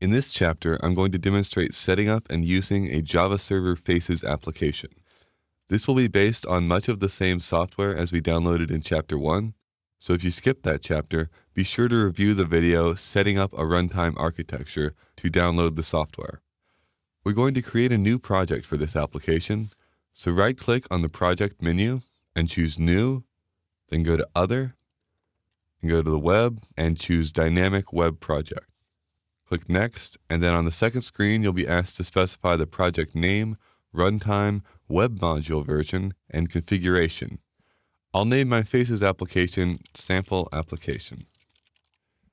In this chapter, I'm going to demonstrate setting up and using a Java Server Faces application. This will be based on much of the same software as we downloaded in Chapter 1, so if you skip that chapter, be sure to review the video Setting Up a Runtime Architecture to download the software. We're going to create a new project for this application, so right-click on the Project menu and choose New, then go to Other, and go to the Web and choose Dynamic Web Project. Click Next, and then on the second screen, you'll be asked to specify the project name, runtime, web module version, and configuration. I'll name my Faces application Sample Application.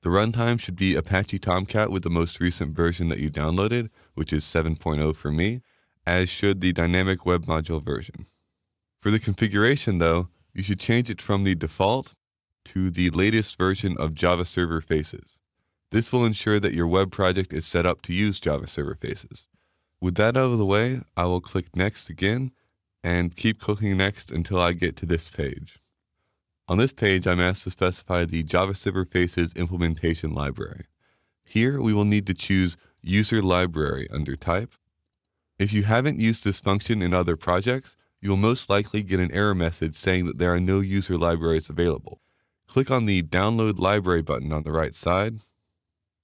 The runtime should be Apache Tomcat with the most recent version that you downloaded, which is 7.0 for me, as should the dynamic web module version. For the configuration, though, you should change it from the default to the latest version of Java Server Faces. This will ensure that your web project is set up to use Java Server Faces. With that out of the way, I will click Next again and keep clicking Next until I get to this page. On this page, I'm asked to specify the Java Server Faces implementation library. Here, we will need to choose User Library under Type. If you haven't used this function in other projects, you will most likely get an error message saying that there are no user libraries available. Click on the Download Library button on the right side,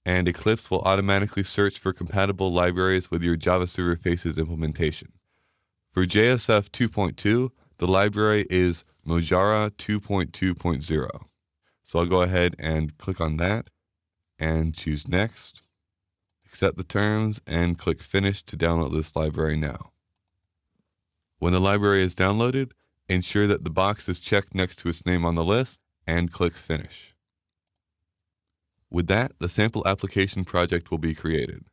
and Eclipse will automatically search for compatible libraries with your Java Server Faces implementation. For JSF 2.2, the library is Mojara 2.2.0. So I'll go ahead and click on that and choose Next, accept the terms, and click Finish to download this library now. When the library is downloaded, ensure that the box is checked next to its name on the list and click Finish. With that, the sample application project will be created.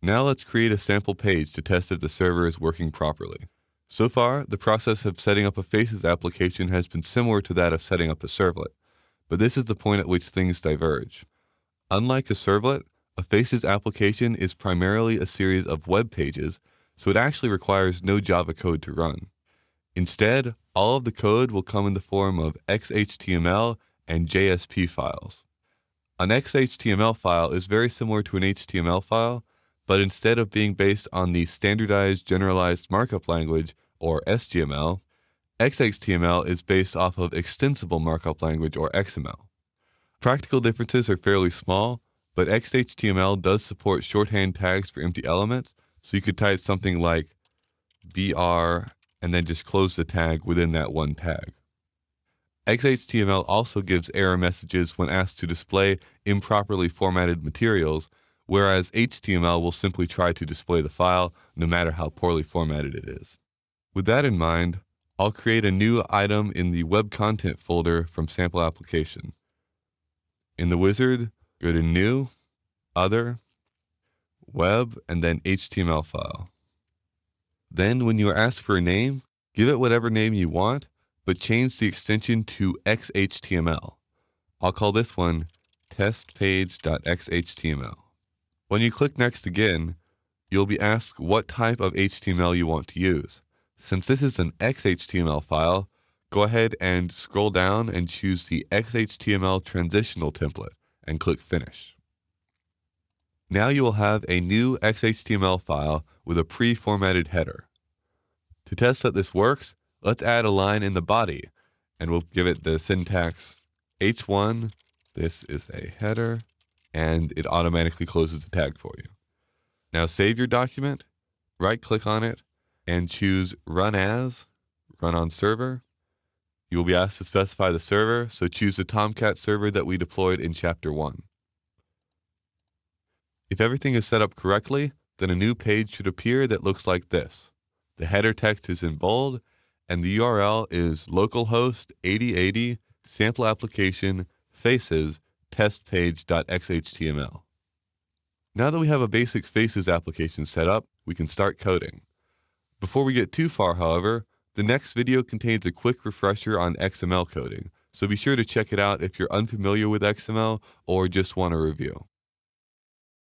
Now let's create a sample page to test if the server is working properly. So far, the process of setting up a Faces application has been similar to that of setting up a servlet, but this is the point at which things diverge. Unlike a servlet, a Faces application is primarily a series of web pages, so it actually requires no Java code to run. Instead, all of the code will come in the form of XHTML and JSP files. An XHTML file is very similar to an HTML file, but instead of being based on the Standardized Generalized Markup Language, or SGML, XHTML is based off of Extensible Markup Language, or XML. Practical differences are fairly small, but XHTML does support shorthand tags for empty elements, so you could type something like BR and then just close the tag within that one tag. XHTML also gives error messages when asked to display improperly formatted materials, whereas HTML will simply try to display the file no matter how poorly formatted it is. With that in mind, I'll create a new item in the Web Content folder from Sample Application. In the wizard, go to New, Other, Web, and then HTML file. Then when you are asked for a name, give it whatever name you want, but change the extension to XHTML. I'll call this one testpage.xhtml. When you click Next again, you'll be asked what type of HTML you want to use. Since this is an XHTML file, go ahead and scroll down and choose the XHTML transitional template and click Finish. Now you will have a new XHTML file with a pre-formatted header. To test that this works, let's add a line in the body, and we'll give it the syntax H1, this is a header, and it automatically closes the tag for you. Now save your document, right-click on it, and choose Run As, Run on Server. You will be asked to specify the server, so choose the Tomcat server that we deployed in Chapter 1. If everything is set up correctly, then a new page should appear that looks like this. The header text is in bold, and the URL is localhost 8080 sample application faces testpage.xhtml. Now that we have a basic Faces application set up, we can start coding. Before we get too far, however, the next video contains a quick refresher on XML coding, so be sure to check it out if you're unfamiliar with XML or just want a review.